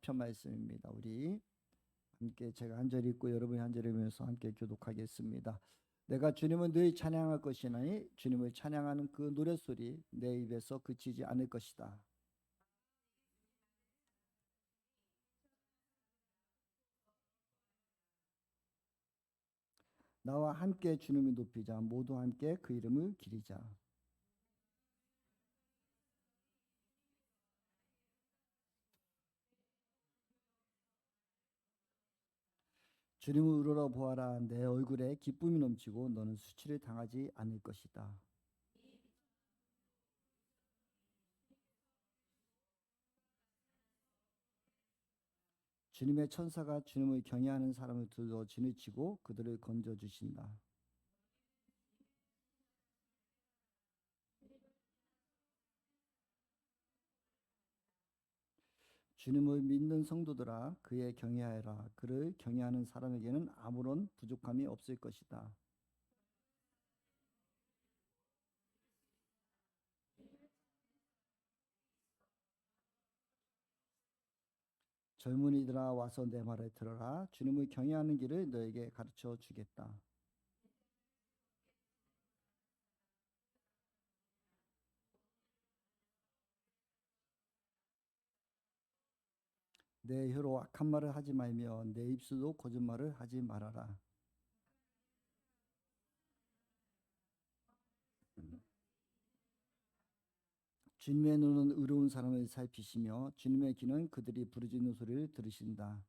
34편 말씀입니다. 우리 함께 제가 한 절 읽고 여러분이 한 절 읽으면서 함께 교독하겠습니다. 내가 주님을 늘 찬양할 것이나니 주님을 찬양하는 그 노랫소리 내 입에서 그치지 않을 것이다. 나와 함께 주님을 높이자. 모두 함께 그 이름을 기리자. 주님을 우러러 보아라. 내 얼굴에 기쁨이 넘치고 너는 수치를 당하지 않을 것이다. 주님의 천사가 주님을 경외하는 사람을 둘러 지느치고 그들을 건져 주신다. 주님을 믿는 성도들아 그의 경외하여라. 그를 경외하는 사람에게는 아무런 부족함이 없을 것이다. 젊은이들아 와서 내 말을 들어라. 주님을 경외하는 길을 너에게 가르쳐 주겠다. 내 혀로 악한 말을 하지 말며 내 입술로 거짓말을 하지 말아라. 주님의 눈은 의로운 사람을 살피시며 주님의 귀는 그들이 부르짖는 소리를 들으신다.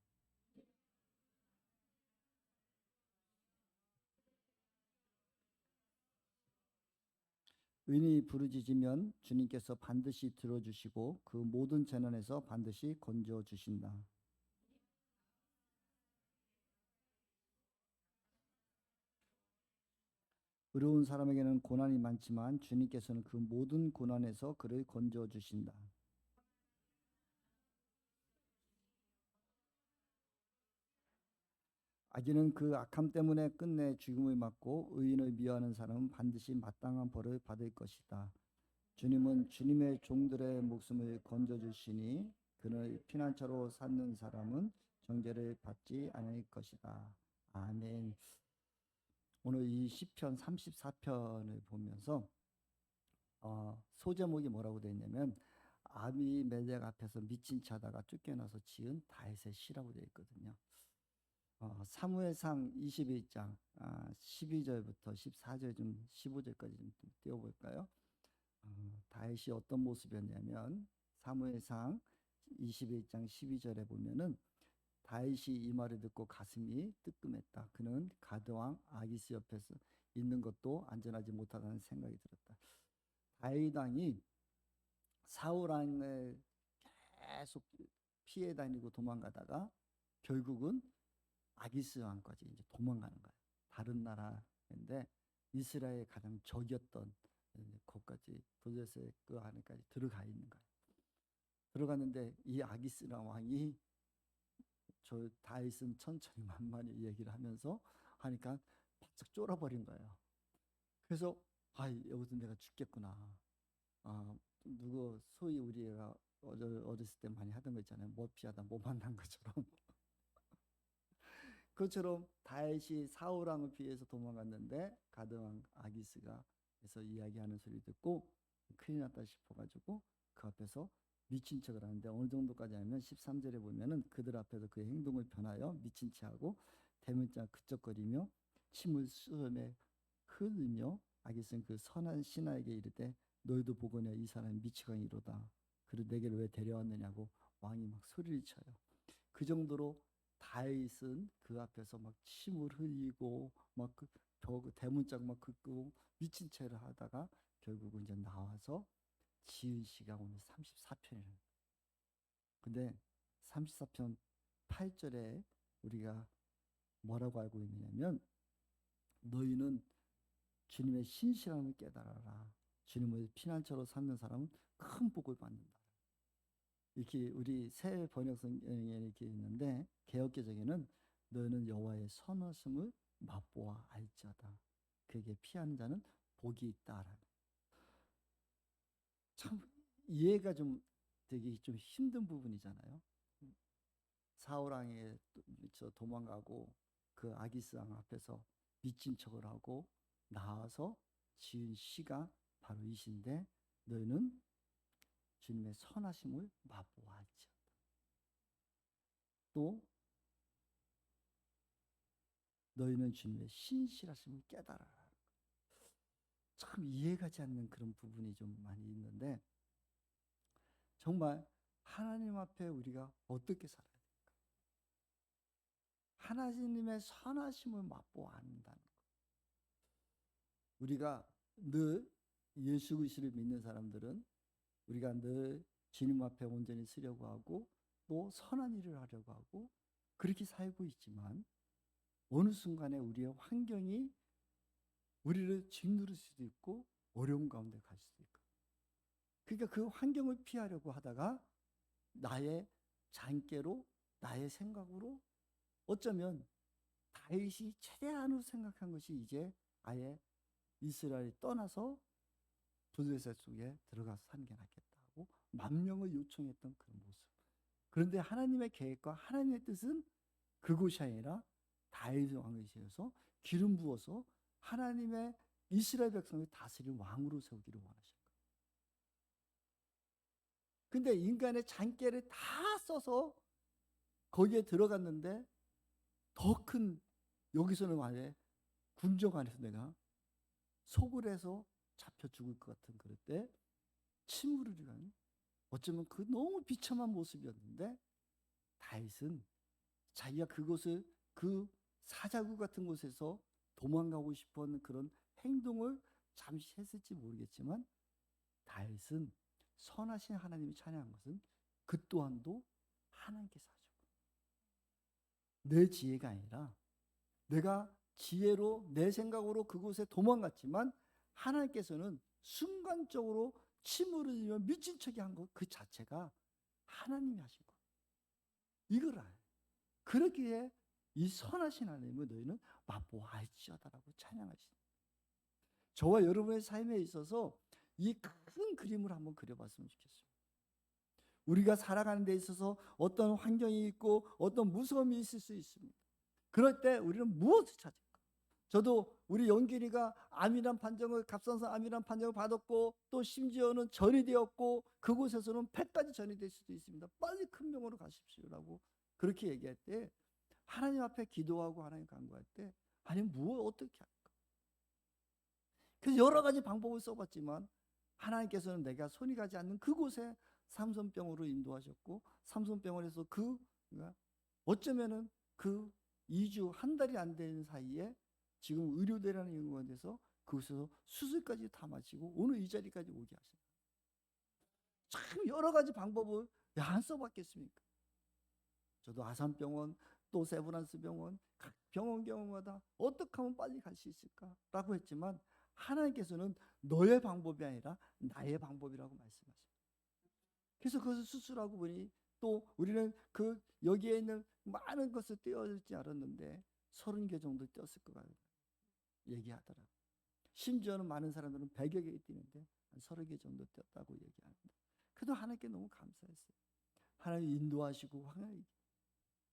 의인이 부르짖으면 주님께서 반드시 들어주시고 그 모든 재난에서 반드시 건져 주신다. 의로운 사람에게는 고난이 많지만 주님께서는 그 모든 고난에서 그를 건져 주신다. 악인은 그 악함 때문에 끝내 죽음을 맞고 의인을 미워하는 사람은 반드시 마땅한 벌을 받을 것이다. 주님은 주님의 종들의 목숨을 건져 주시니 그를 피난처로 삼는 사람은 정죄를 받지 않을 것이다. 아멘. 오늘 이 시편 34편을 보면서 소제목이 뭐라고 되어 있냐면 아비멜렉 앞에서 미친 자다가 쫓겨나서 지은 다윗의 시라고 되어 있거든요. 사무엘상 21장 12절부터 14절 좀 15절까지 좀 띄워볼까요? 다윗이 어떤 모습이었냐면 사무엘상 21장 12절에 보면은 다윗이 이 말을 듣고 가슴이 뜨끔했다. 그는 가드왕 아기스 옆에서 있는 것도 안전하지 못하다는 생각이 들었다. 다윗 왕이 사울 왕을 계속 피해 다니고 도망가다가 결국은 아기스 왕까지 이제 도망가는 거예요. 다른 나라인데 이스라엘의 가장 적이었던 거기까지 블레셋 그 안에까지 들어가 있는 거예요. 들어갔는데 이 아기스라 왕이 저 다윗은 천천히 만만히 얘기를 하면서 하니까 바짝 쫄아버린 거예요. 그래서 여기서 내가 죽겠구나. 누구 소위 우리가 어렸을 때 많이 하던 거 있잖아요. 못 피하다 못 만난 것처럼. 그처럼 다윗이 사울 왕을 피해서 도망갔는데 가드왕 아기스가 해서 이야기하는 소리 듣고 큰일 났다 싶어가지고 그 앞에서 미친 척을 하는데 어느 정도까지 하면 13절에 보면은 그들 앞에서 그의 행동을 변하여 미친 체하고 대문자 그적거리며 침을 수염에 흘리며 아기스는 그 선한 신하에게 이르되 너희도 보거냐 이 사람이 미치광이로다. 그를 내게를 왜 데려왔느냐고 왕이 막 소리를 쳐요. 그 정도로 다윗은 그 앞에서 막 침을 흘리고 막그 대문짝 막 긋고 미친 채를 하다가 결국은 이제 나와서 지은 시가 오늘 34편이에요. 근데 34편 8절에 우리가 뭐라고 알고 있느냐면 너희는 주님의 신실함을 깨달아라. 주님을 피난처로 삼는 사람은 큰 복을 받는다. 이렇게 우리 새 번역성경에 이렇게 있는데 개역개정에는 너는 여호와의 선하심을 맛보아 알지어다. 그에게 피하는 자는 복이 있다라는. 참 이해가 좀 되게 좀 힘든 부분이잖아요. 사울 왕에 도망가고 그 아기스 왕 앞에서 미친 척을 하고 나와서 지은 시가 바로 이 시인데, 너희는 주님의 선하심을 맛보아하지. 또 너희는 주님의 신실하심을 깨달아라. 참 이해가지 않는 그런 부분이 좀 많이 있는데, 정말 하나님 앞에 우리가 어떻게 살아야 될까? 하나님의 선하심을 맛보아 안다는 것. 우리가 늘 예수 그리스도를 믿는 사람들은 우리가 늘 주님 앞에 온전히 쓰려고 하고 또 선한 일을 하려고 하고 그렇게 살고 있지만, 어느 순간에 우리의 환경이 우리를 짓누를 수도 있고 어려운 가운데 갈 수도 있고, 그러니까 그 환경을 피하려고 하다가 나의 잔꾀로, 나의 생각으로, 어쩌면 다윗이 최대한으로 생각한 것이 이제 아예 이스라엘이 떠나서 블레셋 속에 들어가서 사는 게 낫겠다 하고 만명을 요청했던 그런 모습. 그런데 하나님의 계획과 하나님의 뜻은 그곳이 아니라 다윗 왕이셔서 기름 부어서 하나님의 이스라엘 백성을 다스릴 왕으로 세우기를 원하신 거예요. 근데 인간의 잔꾀를 다 써서 거기에 들어갔는데, 더 큰, 여기서는 만약에 군정 안에서 내가 속을 해서 잡혀 죽을 것 같은 그럴 때 침울을 위한, 어쩌면 그 너무 비참한 모습이었는데, 다윗은 자기가 그곳을, 그 사자구 같은 곳에서 도망가고 싶은 그런 행동을 잠시 했을지 모르겠지만, 다윗은 선하신 하나님이 찬양한 것은 그 또한도 하나님께서 하셨고, 내 지혜가 아니라 내가 지혜로 내 생각으로 그곳에 도망갔지만 하나님께서는 순간적으로 침을 흘리며 미친 척이 한 것 그 자체가 하나님이 하신 것. 이걸 알아요. 그렇기에 이 선하신 하나님을 너희는 맛보아할지어다라고 찬양하시는. 저와 여러분의 삶에 있어서 이 큰 그림을 한번 그려봤으면 좋겠어요. 우리가 살아가는 데 있어서 어떤 환경이 있고 어떤 무서움이 있을 수 있습니다. 그럴 때 우리는 무엇을 찾을까? 저도 우리 영길이가 암이란 판정을, 갑상선 암이란 판정을 받았고 또 심지어는 전이 되었고 그곳에서는 폐까지 전이 될 수도 있습니다. 빨리 큰 병으로 가십시오라고 그렇게 얘기할 때, 하나님 앞에 기도하고 하나님 간구할 때, 아니 무엇 어떻게 할까? 그래서 여러 가지 방법을 써봤지만 하나님께서는 내가 손이 가지 않는 그곳에 삼손병으로 인도하셨고, 삼손병원에서 어쩌면은 그 2주, 한 달이 안 되는 사이에 지금 의료대라는 연구원에서 그곳에서 수술까지 다 마치고 오늘 이 자리까지 오게 하셨어요. 참 여러 가지 방법을 안 써봤겠습니까? 저도 아산병원, 또 세브란스 병원, 각 병원마다 어떻게 하면 빨리 갈 수 있을까라고 했지만, 하나님께서는 너의 방법이 아니라 나의 방법이라고 말씀하십니다. 그래서 그것을 수술하고 보니 또 우리는 그 여기에 있는 많은 것을 떼어질지 알았는데 30개 정도 떼었을 것 같아요. 얘기하더라고요. 심지어는 많은 사람들은 100여 개 뛰는데 한 30개 정도 떼었다고 얘기합니다. 그래도 하나님께 너무 감사했어요. 하나님 인도하시고 하나님,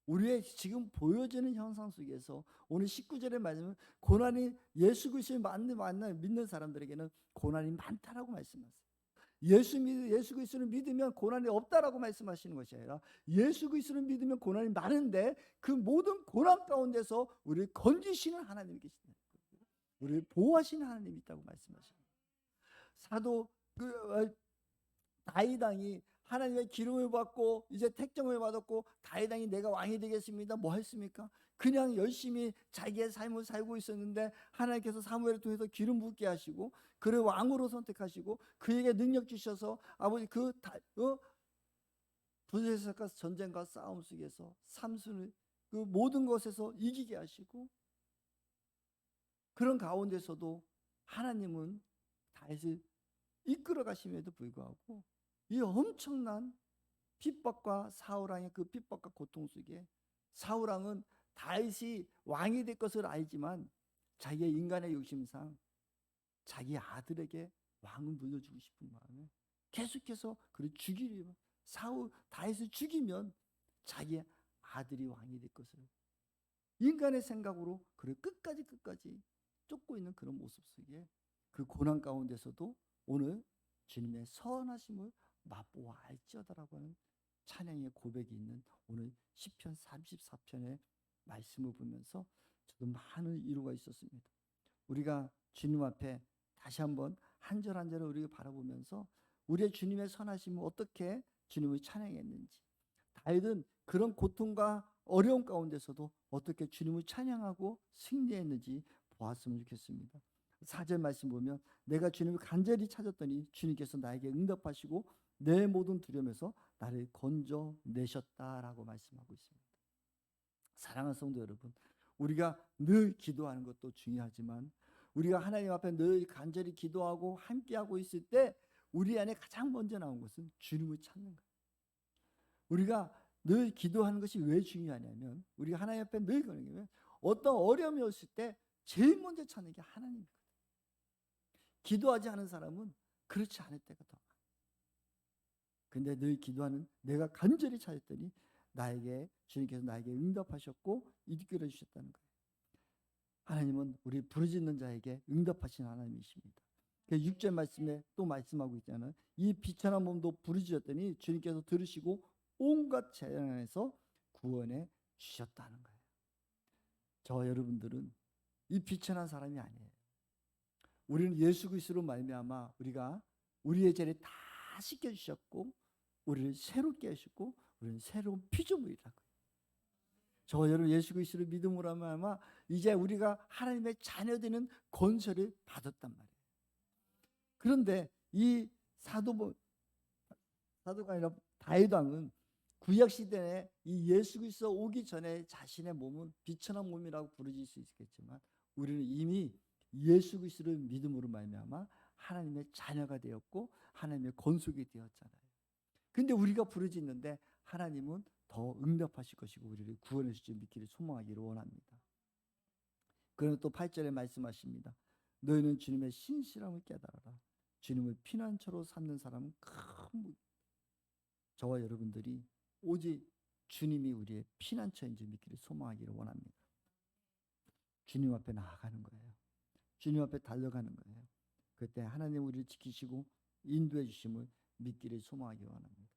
우리의 지금 보여지는 현상 속에서 오늘 19절의 말씀은 고난이, 예수 그리스도를 믿는 사람들에게는 고난이 많다라고 말씀하세요. 예수 그리스도를 믿으면 고난이 없다라고 말씀하시는 것이 아니라 예수 그리스도를 믿으면 고난이 많은데 그 모든 고난 가운데서 우리를 건지시는 하나님이 계시다. 우리를 보호하시는 하나님이 있다고 말씀하십니다. 사도 다윗 왕이 하나님의 기름을 받고 이제 택정을 받았고 다윗 왕이 내가 왕이 되겠습니다. 뭐 했습니까? 그냥 열심히 자기의 삶을 살고 있었는데 하나님께서 사무엘을 통해서 기름 붓게 하시고 그를 왕으로 선택하시고 그에게 능력 주셔서 아버지 블레셋과 전쟁과 싸움 속에서 삼순을 그 모든 것에서 이기게 하시고, 그런 가운데서도 하나님은 다윗을 이끌어 가심에도 불구하고 이 엄청난 핍박과 사울왕의 그 핍박과 고통 속에 사울왕은 다윗이 왕이 될 것을 알지만 자기의 인간의 욕심상 자기 아들에게 왕을 물려주고 싶은 마음에 계속해서 그를 죽이려, 다윗을 죽이면 자기 아들이 왕이 될 것을 인간의 생각으로 그를 끝까지 쫓고 있는 그런 모습 속에 그 고난 가운데서도 오늘 주님의 선하심을 맛보아 알지어다라고 하는 찬양의 고백이 있는 오늘 시편 34편의 말씀을 보면서 저도 많은 위로가 있었습니다. 우리가 주님 앞에 다시 한번 한 절 한 절을 우리가 바라보면서 우리의 주님의 선하심을 어떻게 주님을 찬양했는지, 다윗은 그런 고통과 어려움 가운데서도 어떻게 주님을 찬양하고 승리했는지 보았으면 좋겠습니다. 4절 말씀 보면 내가 주님을 간절히 찾았더니 주님께서 나에게 응답하시고 내 모든 두려움에서 나를 건져내셨다라고 말씀하고 있습니다. 사랑하는 성도 여러분, 우리가 늘 기도하는 것도 중요하지만 우리가 하나님 앞에 늘 간절히 기도하고 함께하고 있을 때 우리 안에 가장 먼저 나온 것은 주님을 찾는 거예요. 우리가 늘 기도하는 것이 왜 중요하냐면 우리가 하나님 앞에 늘 그러면 어떤 어려움이 왔을 때 제일 먼저 찾는 게 하나님이거든요. 기도하지 않은 사람은 그렇지 않을 때가 더 많아요. 근데 늘 기도하는 내가 간절히 찾았더니 주님께서 나에게 응답하셨고 이끌어 주셨다는 거예요. 하나님은 우리 부르짖는 자에게 응답하신 하나님이십니다. 6절 말씀에 또 말씀하고 있잖아요. 이 비천한 몸도 부르짖었더니 주님께서 들으시고 온갖 재난에서 구원해 주셨다는 거예요. 저와 여러분들은 이 비천한 사람이 아니에요. 우리는 예수 그리스도로 말미암아 우리가 우리의 죄를 다 씻겨 주셨고 우리를 새롭게 하셨고 우리는 새로운 피조물이라고요. 저와 여러분 예수 그리스도를 믿음으로 말미암아 이제 우리가 하나님의 자녀되는 권세를 받았단 말이에요. 그런데 이 사도가 아니라 다윗 왕은 구약 시대에 이 예수 그리스도 오기 전에 자신의 몸은 비천한 몸이라고 부르질 수 있겠지만 우리는 이미 예수 그리스도를 믿음으로 말미암아 하나님의 자녀가 되었고 하나님의 권속이 되었잖아요. 근데 우리가 부르짖는데 하나님은 더 응답하실 것이고 우리를 구원해 주실 줄 믿기를 소망하기를 원합니다. 그러나 또 8절에 말씀하십니다. 너희는 주님의 신실함을 깨달아라. 주님을 피난처로 삼는 사람은 큰 무기. 저와 여러분들이 오직 주님이 우리의 피난처인 줄 믿기를 소망하기를 원합니다. 주님 앞에 나아가는 거예요. 주님 앞에 달려가는 거예요. 그때 하나님 우리를 지키시고 인도해 주심을 믿기를 소망하기를 원합니다.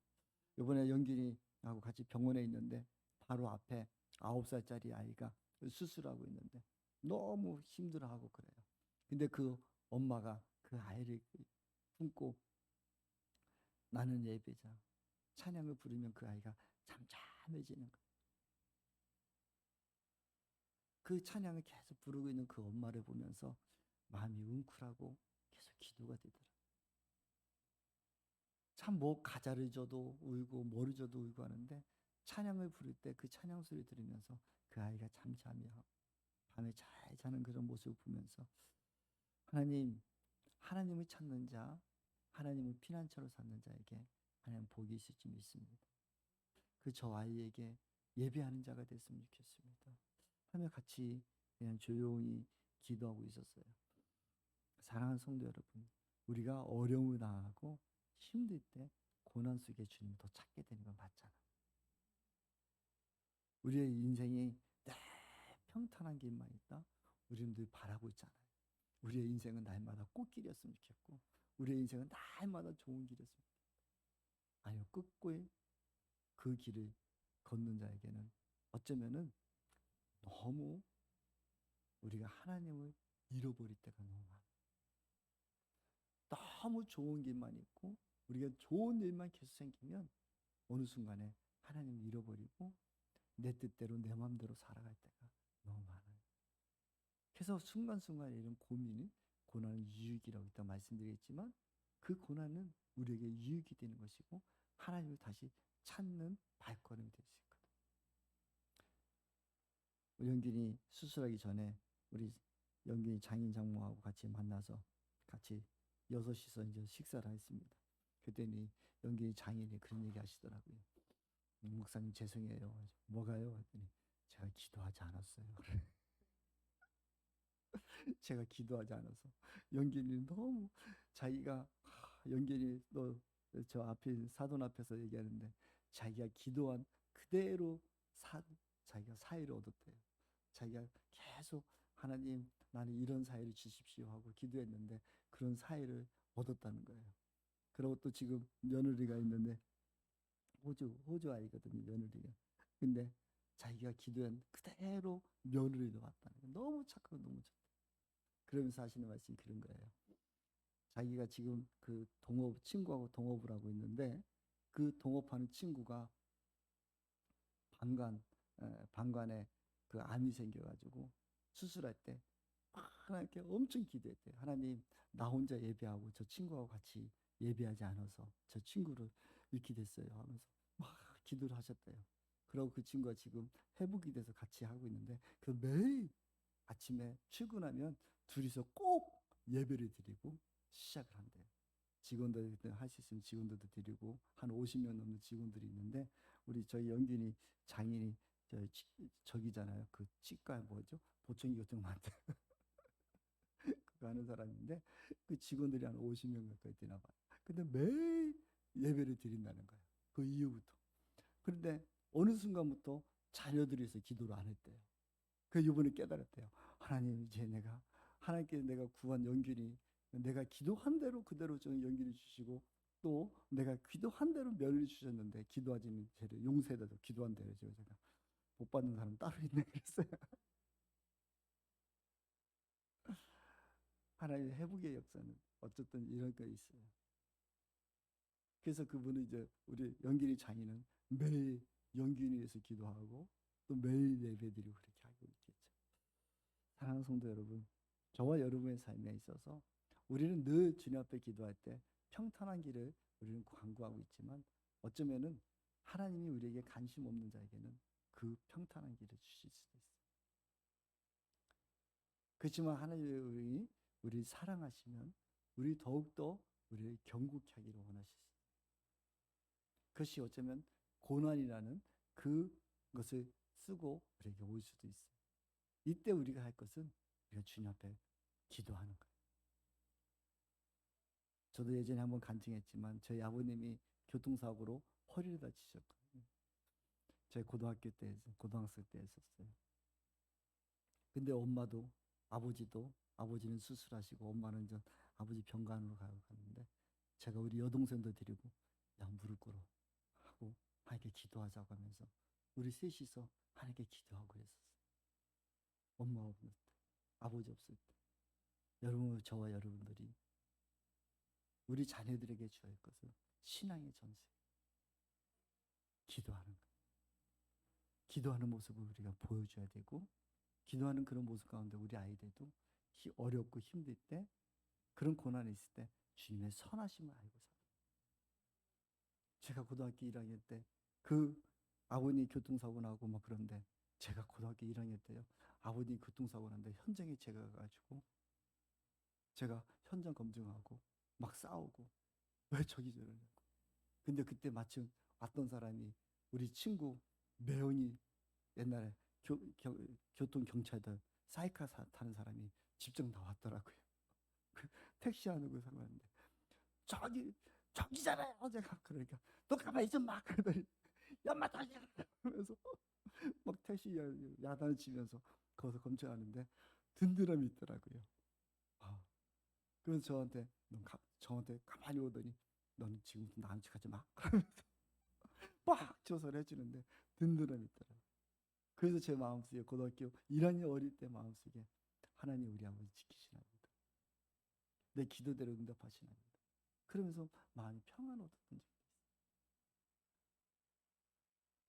이번에 영균이하고 같이 병원에 있는데 바로 앞에 9살짜리 아이가 수술하고 있는데 너무 힘들어하고 그래요. 근데 그 엄마가 그 아이를 품고 나는 예배자 찬양을 부르면 그 아이가 잠잠해지는 거예요. 그 찬양을 계속 부르고 있는 그 엄마를 보면서 마음이 웅크라고 계속 기도가 되더라고요. 참 뭐 가자를 줘도 울고 뭐를 줘도 울고 하는데 찬양을 부를 때 그 찬양 소리 들으면서 그 아이가 잠잠해하고 밤에 잘 자는 그런 모습을 보면서 하나님을 찾는 자, 하나님을 피난처로 삼는 자에게 하나님 복이 있을 줄 믿습니다. 저 아이에게 예배하는 자가 됐으면 좋겠습니다. 하며 같이 그냥 조용히 기도하고 있었어요. 사랑하는 성도 여러분, 우리가 어려움을 당하고 힘들 때 고난 속에 주님을 더 찾게 되는 건 맞잖아. 우리의 인생이 늘 평탄한 길만 있다. 우리는 늘 바라고 있잖아요. 우리의 인생은 날마다 꽃길이었으면 좋겠고 우리의 인생은 날마다 좋은 길이었으면 좋겠고 아니요, 끝고의 그 길을 걷는 자에게는 어쩌면은 너무 우리가 하나님을 잃어버릴 때가 너무 많아요. 너무 좋은 길만 있고 우리가 좋은 일만 계속 생기면 어느 순간에 하나님을 잃어버리고 내 뜻대로 내 마음대로 살아갈 때가 너무 많아요. 그래서 순간순간에 이런 고난은 유익이라고 일단 말씀드리겠지만 그 고난은 우리에게 유익이 되는 것이고 하나님을 다시 찾는 발걸음이 될 수 있거든요. 영균이 수술하기 전에 우리 영균이 장인 장모하고 같이 만나서 같이 6이서 이제 식사를 했습니다. 그랬더니 영균이 장인이 그런 얘기 하시더라고요. 목사님 죄송해요. 뭐가요? 했더니 제가 기도하지 않았어요. 제가 기도하지 않아서. 영균이는 너무 자기가 영균이 너 저 앞에 사돈 앞에서 얘기하는데 자기가 기도한 그대로 사, 자기가 사회를 얻었대요. 자기가 계속 하나님 나는 이런 사회를 주십시오 하고 기도했는데 그런 사회를 얻었다는 거예요. 그리고 또 지금 며느리가 있는데 호주 아이거든요, 며느리가. 근데 자기가 기도한 그대로 며느리도 왔다는 거예요. 너무 착하고 너무 좋다. 그러면서 하시는 말씀이 그런 거예요. 자기가 지금 그 동업 친구하고 동업을 하고 있는데 그 동업하는 친구가 방광에 그 암이 생겨가지고 수술할 때 하나님께 엄청 기도했대요. 하나님, 나 혼자 예배하고 저 친구하고 같이 예배하지 않아서 저 친구를 잃게 됐어요 하면서 막 기도를 하셨대요. 그리고 그 친구가 지금 회복이 돼서 같이 하고 있는데 그 매일 아침에 출근하면 둘이서 꼭 예배를 드리고 시작을 한대요. 직원들 할 수 있으면 직원들도 드리고 한 50명 넘는 직원들이 있는데 우리 저희 영균이 장인이 저기잖아요. 그 치과 뭐죠? 보청기 같은 거 만든 그거 하는 사람인데 그 직원들이 한 50명 가까이 되나 봐요. 근데 매일 예배를 드린다는 거예요. 그 이후부터. 그런데 어느 순간부터 자녀들이서 기도를 안 했대요. 그 이번에 깨달았대요. 하나님 이제 내가 하나님께 내가 구한 영균이 내가 기도한 대로 그대로 저는 영균이 주시고 또 내가 기도한 대로 며느리 주셨는데 기도하지는 죄를 용서해도 기도한 대로 제가 못 받는 사람 따로 있네 그랬어요. 하나님의 회복의 역사는 어쨌든 이런 거 있어요. 그래서 그분은 이제 우리 영균이 장인은 매일 영균이 위해서 기도하고 또 매일 예배드리고 그렇게 하고 있겠죠. 사랑하는 성도 여러분, 저와 여러분의 삶에 있어서 우리는 늘 주님 앞에 기도할 때 평탄한 길을 우리는 강구하고 있지만 어쩌면은 하나님이 우리에게 관심 없는 자에게는 그 평탄한 길을 주실 수도 있어요. 그렇지만 하나님이 우리를 사랑하시면 우리 더욱더 우리를 경고케 하기를 원하실 수 있어요. 그것이 어쩌면 고난이라는 그것을 쓰고 우리에게 올 수도 있어요. 이때 우리가 할 것은 우리가 주님 앞에 기도하는 거예요. 저도 예전에 한번 간증했지만 저희 아버님이 교통사고로 허리를 다치셨거든요. 제 고등학교 때, 고등학생 때 했었어요. 근데 엄마도 아버지도 아버지는 수술하시고 엄마는 저 아버지 병간호로 갔는데 제가 우리 여동생도 데리고 야 무릎 꿇어 하고 하나님께 기도하자고 하면서 우리 셋이서 하나님께 기도하고 그랬었어요. 엄마 없을 때, 아버지 없을 때. 여러분, 저와 여러분들이 우리 자녀들에게 주어야 할 것은 신앙의 전세, 기도하는 것. 기도하는 모습을 우리가 보여줘야 되고 기도하는 그런 모습 가운데 우리 아이들도 어렵고 힘들 때 그런 고난이 있을 때 주님의 선하심을 알고 살아요. 제가 고등학교 1학년 때 그 아버님 교통사고 나고 막 그런데 제가 고등학교 1학년 때요. 아버님 교통사고 났는데 현장에 제가 가가지고 제가 현장 검증하고 막 싸우고 왜 저기 저러냐고. 근데 그때 마침 왔던 사람이 우리 친구 매형이 옛날에 교통 경찰들 사이카 타는 사람이 직접 나왔더라고요. 그 택시 안으로 상관인데 저기잖아요. 제가 그러니까 너 가만히 있좀 막 그러더니 야마 다시 하면서 막 택시 야단을 치면서 거기서 검증하는데 든든함이 있더라고요. 아, 그래서 저한테 가만히 오더니 너는 지금부터 나한 척 하지 마. 막 조사를 해주는데 든든함이 있더라고요. 그래서 제 마음속에 고등학교 1학년 어릴 때 마음속에 하나님 우리 아버지 지키시나이다. 내 기도대로 응답하시나이다. 그러면서 마음이 평안 얻었던 적이 있어요.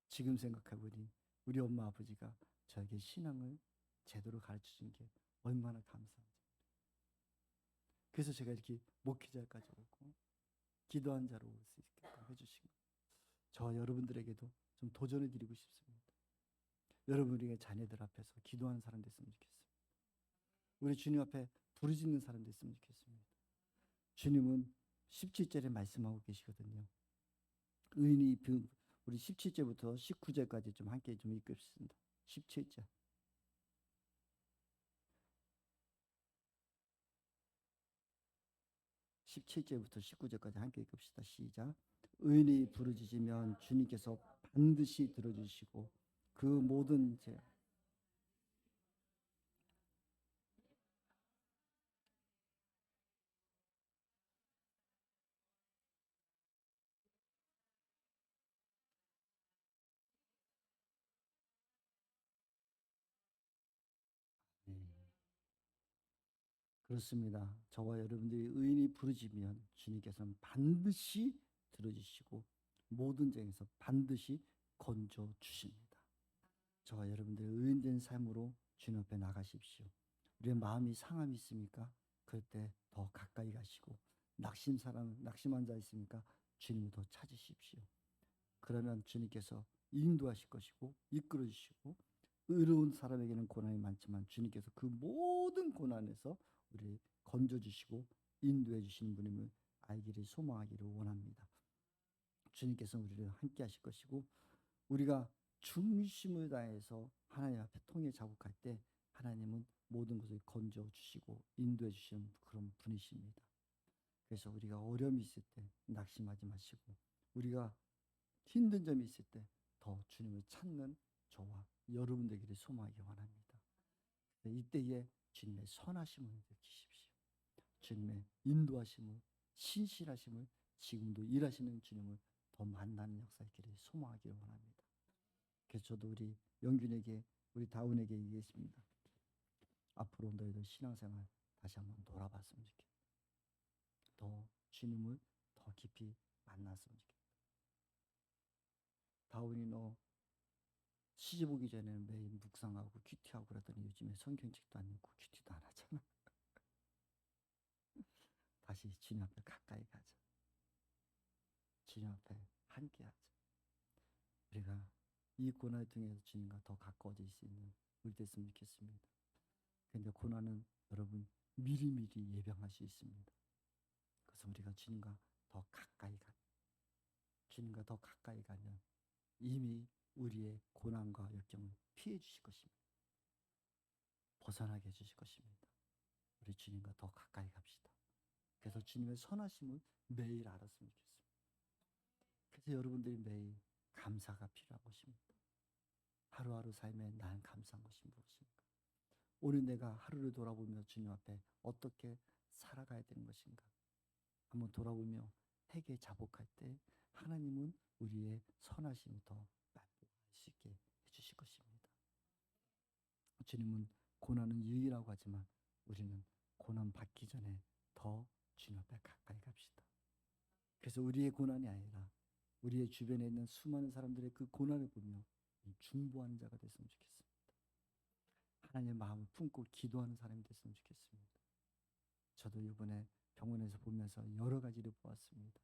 지금 생각해보니 우리 엄마 아버지가 저에게 신앙을 제대로 가르쳐준 게 얼마나 감사한지. 그래서 제가 이렇게 목회자까지 오고 기도한 자로 올 수 있게끔 해주신 거예요. 저 여러분들에게도 좀 도전해 드리고 싶습니다. 여러분 우리의 자녀들 앞에서 기도하는 사람 됐으면 좋겠습니다. 우리 주님 앞에 부르짖는 사람 됐으면 좋겠습니다. 주님은 17절에 말씀하고 계시거든요. 의인이 우리 17절부터 19절까지 좀 함께 좀 읽겠습니다. 17절. 17절부터 19절까지 함께 읽읍시다. 시작. 의인이 부르짖으면 주님께서 반드시 들어주시고 그 모든 죄. 네, 그렇습니다. 저와 여러분들이 의인이 부르짖으면 주님께서는 반드시 들어주시고 모든 죄에서 반드시 건져 주십니다. 저와 여러분들의 의인된 삶으로 주님 앞에 나가십시오. 우리의 마음이 상함이 있습니까? 그럴 때 더 가까이 가시고 낙심한 자 있습니까? 주님을 더 찾으십시오. 그러면 주님께서 인도하실 것이고 이끌어 주시고 의로운 사람에게는 고난이 많지만 주님께서 그 모든 고난에서 우리를 건져 주시고 인도해 주시는 분임을 알기를 소망하기를 원합니다. 주님께서 우리를 함께 하실 것이고 우리가 중심을 다해서 하나님 앞에 통해 자국할 때 하나님은 모든 것을 건져 주시고 인도해 주시는 그런 분이십니다. 그래서 우리가 어려움이 있을 때 낙심하지 마시고 우리가 힘든 점이 있을 때 더 주님을 찾는 저와 여러분 되기를 소망하기 원합니다. 이때에 주님의 선하심을 느끼십시오. 주님의 인도하심을 신실하심을 지금도 일하시는 주님을 더 만나는 역사 있기를 소망하기를 원합니다. 그래서 저도 우리 영균에게 우리 다운에게 얘기했습니다. 앞으로 너희들 신앙생활 다시 한번 돌아봤으면 좋겠다. 더 주님을 더 깊이 만났으면 좋겠다. 다운이 너 시집 오기 전에는 매일 묵상하고 큐티하고 그러더니 요즘에 성경책도 안 읽고 큐티도 안 하잖아. 다시 주님 앞에 가까이 가자. 주님 앞에 함께 하자. 우리가 이 고난을 통해서 주님과 더 가까워질 수 있는 우리 됐으면 좋겠습니다. 그런데 고난은 여러분 미리미리 예방할 수 있습니다. 그래서 우리가 주님과 더 가까이 주님과 더 가까이 가면 이미 우리의 고난과 역경을 피해 주실 것입니다. 벗어나게 해주실 것입니다. 우리 주님과 더 가까이 갑시다. 그래서 주님의 선하심을 매일 알았으면 좋겠습니다. 그래서 여러분들이 매일 감사가 필요한 것입니다. 하루하루 삶에 난 감사한 것이 무엇인가? 오늘 내가 하루를 돌아보며 주님 앞에 어떻게 살아가야 되는 것인가? 한번 돌아보며 회개 자복할 때 하나님은 우리의 선하심을 더 맛보할 수 있게 해주실 것입니다. 주님은 고난은 유의라고 하지만 우리는 고난 받기 전에 더 주님 앞에 가까이 갑시다. 그래서 우리의 고난이 아니라 우리의 주변에 있는 수많은 사람들의 그 고난을 보며 중보하는 자가 됐으면 좋겠습니다. 하나님의 마음을 품고 기도하는 사람이 됐으면 좋겠습니다. 저도 이번에 병원에서 보면서 여러 가지를 보았습니다.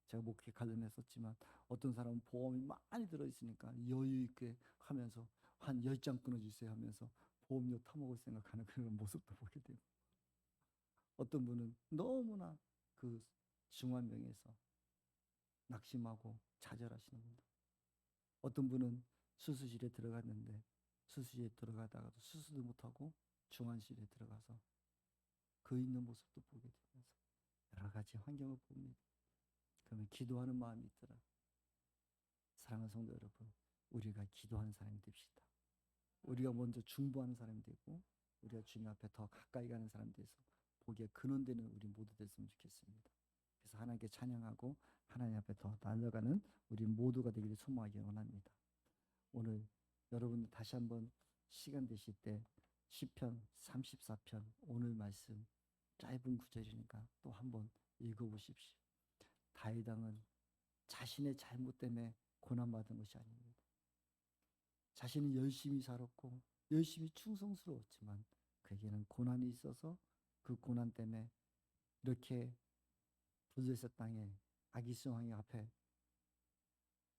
제가 목회 관련했었지만 어떤 사람은 보험이 많이 들어있으니까 여유 있게 하면서 한 10장 끊어주세요 하면서 보험료 타먹을 생각하는 그런 모습도 보게 되고 어떤 분은 너무나 그 중환병에서 낙심하고 좌절하시는 분들 어떤 분은 수술실에 들어갔는데 수술실에 들어가다가도 수술도 못하고 중환실에 들어가서 그 있는 모습도 보게 되면서 여러 가지 환경을 봅니다. 그러면 기도하는 마음이 있더라. 사랑하는 성도 여러분, 우리가 기도하는 사람이 됩시다. 우리가 먼저 중보하는 사람이 되고 우리가 주님 앞에 더 가까이 가는 사람이 돼서 복의 근원되는 우리 모두 됐으면 좋겠습니다. 그래서 하나님께 찬양하고 하나님 앞에 더 달려가는 우리 모두가 되기를 소망하기 원합니다. 오늘 여러분 다시 한번 시간 되실 때 시편 34편 오늘 말씀 짧은 구절이니까 또 한번 읽어보십시오. 다윗 왕은 자신의 잘못 때문에 고난받은 것이 아닙니다. 자신은 열심히 살았고 열심히 충성스러웠지만 그에게는 고난이 있어서 그 고난 때문에 이렇게 블레셋 땅에 아기스 왕의 앞에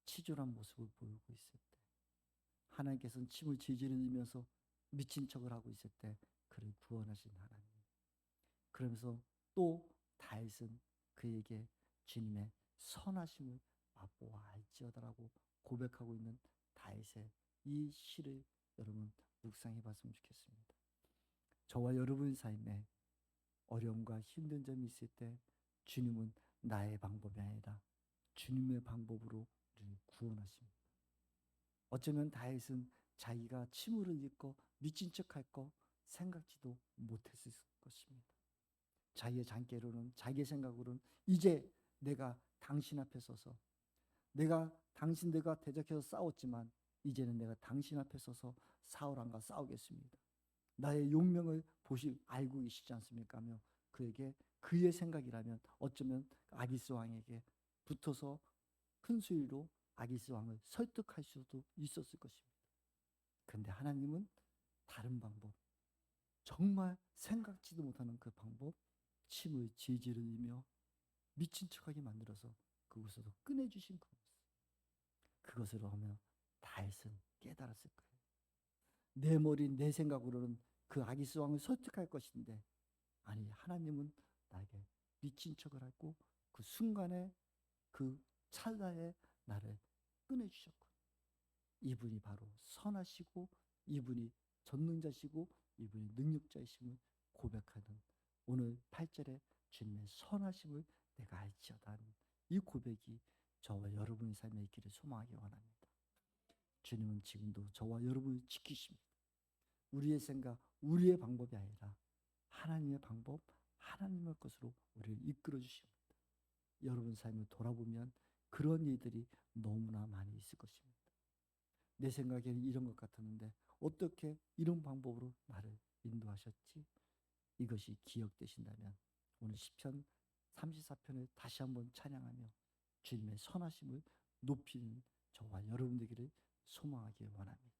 치졸한 모습을 보이고 있을 때 하나님께서는 침을 질질 흘리면서 미친 척을 하고 있을 때 그를 구원하신 하나님. 그러면서 또 다윗은 그에게 주님의 선하심을 맛보아 알지어다라고 고백하고 있는 다윗의 이 시를 여러분 묵상해 봤으면 좋겠습니다. 저와 여러분의 삶에 어려움과 힘든 점이 있을 때 주님은 나의 방법이 아니라 주님의 방법으로 우리를 구원하십니다. 어쩌면 다윗은 자기가 침을 흘리고 미친 척할 거 생각지도 못했을 것입니다. 자기의 장깨로는, 자기의 생각으로는 이제 내가 당신 앞에 서서, 내가 당신들과 대적해서 싸웠지만 이제는 내가 당신 앞에 서서 사울왕과 싸우겠습니다. 나의 용명을 알고 계시지 않습니까? 하며 그에게, 그의 생각이라면 어쩌면 아기스 왕에게 붙어서 큰 수위로 아기스 왕을 설득할 수도 있었을 것입니다. 그런데 하나님은 다른 방법, 정말 생각지도 못하는 그 방법, 침을 질질 흘리며 미친 척하게 만들어서 그곳에서 꺼내주신 것을, 그것으로 하며 다윗은 깨달았을 거예요. 내 머리, 내 생각으로는 그 아기스 왕을 설득할 것인데, 아니, 하나님은 나에게 미친 척을 하고 그 순간에, 그 찰나에 나를 꺼내주셨고, 이분이 바로 선하시고 이분이 전능자시고 이분이 능력자이심을 고백하는 오늘 8절에 주님의 선하심을 내가 알지어다 하는 이 고백이 저와 여러분의 삶에 있기를 소망하기 원합니다. 주님은 지금도 저와 여러분을 지키십니다. 우리의 생각, 우리의 방법이 아니라 하나님의 방법, 하나님의 것으로 우리를 이끌어 주십니다. 여러분 삶을 돌아보면 그런 일들이 너무나 많이 있을 것입니다. 내 생각에는 이런 것 같았는데 어떻게 이런 방법으로 나를 인도하셨지? 이것이 기억되신다면 오늘 시편 34편을 다시 한번 찬양하며 주님의 선하심을 높이는 저와 여러분 되기를 소망하기 원합니다.